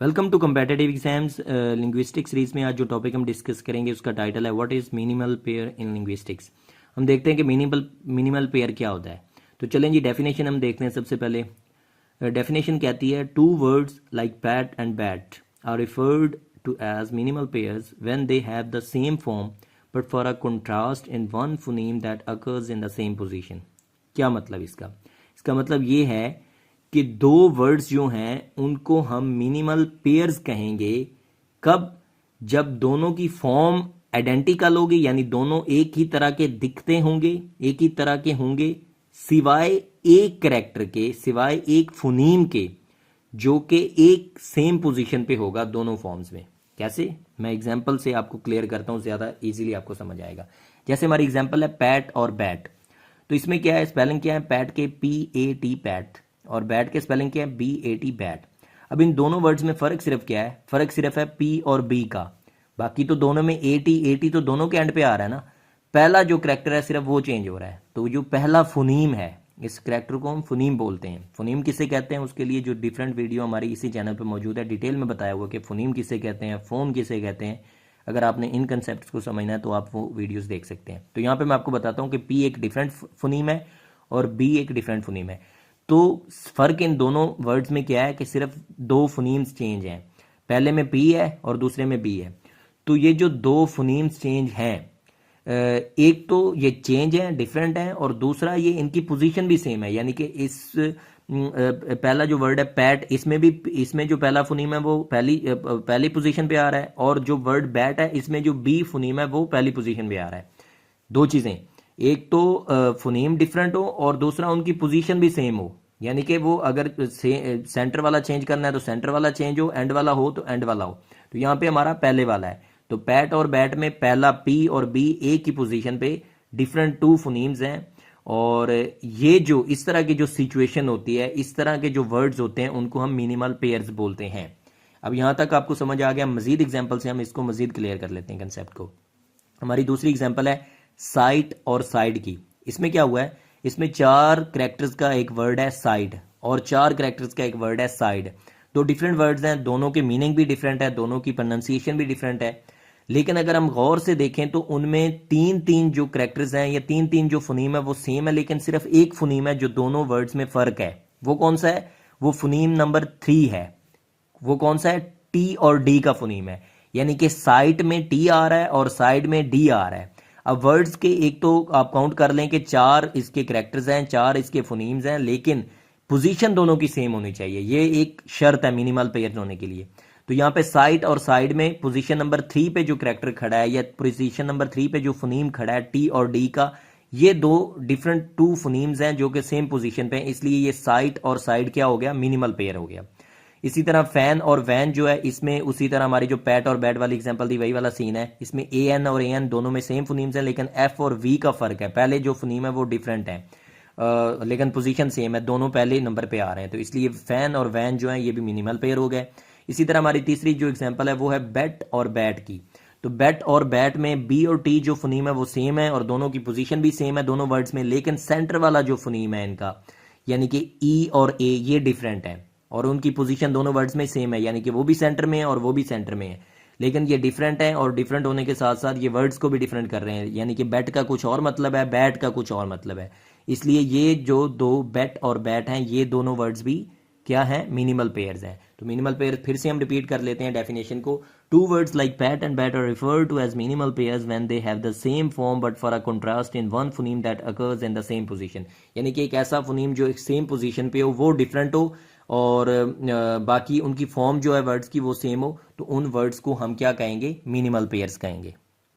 Welcome to competitive exams linguistics series में आज जो टॉपिक हम डिस्कस करेंगे उसका टाइटल है what is minimal pair in linguistics. हम देखते हैं कि मिनिमल पेयर क्या होता है। तो चलें जी, डेफिनेशन हम देखते हैं। सबसे पहले डेफिनेशन कहती है two words like pat and bat are referred to as minimal pairs when they have the same form but for a contrast in one phoneme that occurs in the same position. क्या मतलब इसका मतलब ये है कि दो words जो हैं उनको हम मिनिमल पेयर्स कहेंगे कब? जब दोनों की फॉर्म आइडेंटिकल होगी, यानी दोनों एक ही तरह के दिखते होंगे, एक ही तरह के होंगे, सिवाय एक कैरेक्टर के, सिवाय एक फोनीम के जो कि एक सेम पोजीशन पे होगा दोनों फॉर्म्स में। कैसे? मैं एग्जांपल से आपको क्लियर करता हूं, ज्यादा इजीली आपको समझ आएगा। जैसे हमारी एग्जांपल है पैट और बैट। तो इसमें क्या है, स्पेलिंग क्या है? पैट के PAT पैट और बैट के स्पेलिंग क्या है? BAT bat. अब इन दोनों वर्ड्स में फर्क सिर्फ क्या है? फर्क सिर्फ है P और B का। बाकी तो दोनों में AT तो दोनों के एंड पे आ रहा है ना। पहला जो करेक्टर है सिर्फ वो चेंज हो रहा है। तो जो पहला फोनीम है, इस करेक्टर को हम फोनीम बोलते हैं। फोनीम किसे कहते हैं उसके लिए जो डिफरेंट वीडियो हमारी इसी चैनल पे मौजूद है, डिटेल में बताया हुआ कि फोनीम किसे कहते हैं, फोन किसे कहते हैं। अगर आपने इन कंसेप्ट को समझना है तो आप वो वीडियोस देख सकते हैं। तो यहाँ पे मैं आपको बताता हूँ कि P एक डिफरेंट फोनीम है और B एक डिफरेंट फोनीम है। तो फर्क इन दोनों वर्ड्स में क्या है कि सिर्फ दो फोनीम्स चेंज हैं। पहले में P है और दूसरे में B है। तो ये जो दो फोनीम्स चेंज हैं, एक तो ये चेंज है, डिफरेंट है, और दूसरा ये इनकी पोजीशन भी सेम है। यानी कि इस पहला जो वर्ड है पैट, इसमें जो पहला फोनीम है वो पहली पोजीशन पे आ रहा है, और जो वर्ड बैट है इसमें जो B फोनीम है वो पहली पोजीशन पे आ रहा है। दो चीजें, एक तो फोनीम डिफरेंट हो और दूसरा उनकी पोजीशन भी सेम हो। यानी कि वो अगर सेंटर वाला चेंज करना है तो सेंटर वाला चेंज हो, एंड वाला हो तो एंड वाला हो। तो यहाँ पे हमारा पहले वाला है। तो पैट और बैट में पहला P और B एक ही पोजीशन पे डिफरेंट टू फोनीम्स हैं। और ये जो इस तरह की जो सिचुएशन होती है, इस तरह के जो वर्ड्स होते हैं उनको हम मिनिमल पेयर्स बोलते हैं। अब यहां तक आपको समझ आ गया। मजीद एग्जाम्पल से हम इसको मजीद क्लियर कर लेते हैं कंसेप्ट को। हमारी दूसरी एग्जाम्पल है साइट और साइड की। इसमें क्या हुआ है, इसमें 4 कैरेक्टर्स का एक वर्ड है साइड और 4 कैरेक्टर्स का एक वर्ड है साइड। दो डिफरेंट वर्ड्स हैं, दोनों के मीनिंग भी डिफरेंट है, दोनों की प्रोनाउंसिएशन भी डिफरेंट है। लेकिन अगर हम गौर से देखें तो उनमें तीन जो कैरेक्टर्स हैं या तीन जो फोनीम है वो सेम है, लेकिन सिर्फ एक फोनीम है जो दोनों वर्ड्स में फर्क है। वो कौन सा है? वो फोनीम नंबर 3 है। वो कौन सा है? T और D का फोनीम है। यानी कि साइट में T आ रहा है और साइड में D आ रहा है। अब वर्ड्स के एक तो आप काउंट कर लें कि 4 इसके कैरेक्टर्स हैं, 4 इसके फोनीम्स हैं, लेकिन पोजीशन दोनों की सेम होनी चाहिए। ये एक शर्त है मिनिमल पेयर होने के लिए। तो यहाँ पे साइट और साइड में पोजीशन नंबर 3 पे जो कैरेक्टर खड़ा है या पोजीशन नंबर 3 पे जो फोनीम खड़ा है T और D का, ये दो डिफरेंट टू फोनीम्स हैं जो कि सेम पोजीशन पे हैं, इसलिए ये साइट और साइड क्या हो गया? मिनिमल पेयर हो गया। इसी तरह फैन और वैन जो है, इसमें उसी तरह हमारी जो पैट और बैट वाली एग्जांपल थी वही वाला सीन है। इसमें AN और AN दोनों में सेम फोनीम्स हैं, लेकिन F और V का फर्क है। पहले जो फोनीम है वो डिफरेंट है, लेकिन पोजीशन सेम है, दोनों पहले नंबर पे आ रहे हैं। तो इसलिए फैन और वैन जो है ये भी मिनिमल पेयर हो गए। इसी तरह हमारी तीसरी जो एग्जाम्पल है वो है बेट और बैट की। तो बेट और बैट में B और T जो फोनीम है वो सेम है और दोनों की पोजीशन भी सेम है दोनों वर्ड्स में, लेकिन सेंटर वाला जो फोनीम है इनका, यानी कि E और A, ये डिफरेंट है और उनकी पोजीशन दोनों वर्ड्स में सेम है। यानी कि वो भी सेंटर में है और वो भी सेंटर में है, लेकिन ये डिफरेंट है और डिफरेंट होने के साथ साथ ये वर्ड्स को भी डिफरेंट कर रहे हैं। यानी कि बैट का कुछ और मतलब है, बैट का कुछ और मतलब है। इसलिए ये जो दो बेट और बैट हैं ये दोनों वर्ड्स भी क्या है? मिनिमल पेयर्स हैं। तो मिनिमल पेयर फिर से हम रिपीट कर लेते हैं डेफिनेशन को। Two words like pat and bat are referred to as minimal pairs when they have the same form but for a contrast in one phoneme that occurs in the same position. यानी कि एक ऐसा phoneme जो एक same position पे हो, वो different हो, और बाकी उनकी फॉर्म जो है वर्ड्स की वो सेम हो, तो उन वर्ड्स को हम क्या कहेंगे? मिनिमल पेयर्स कहेंगे।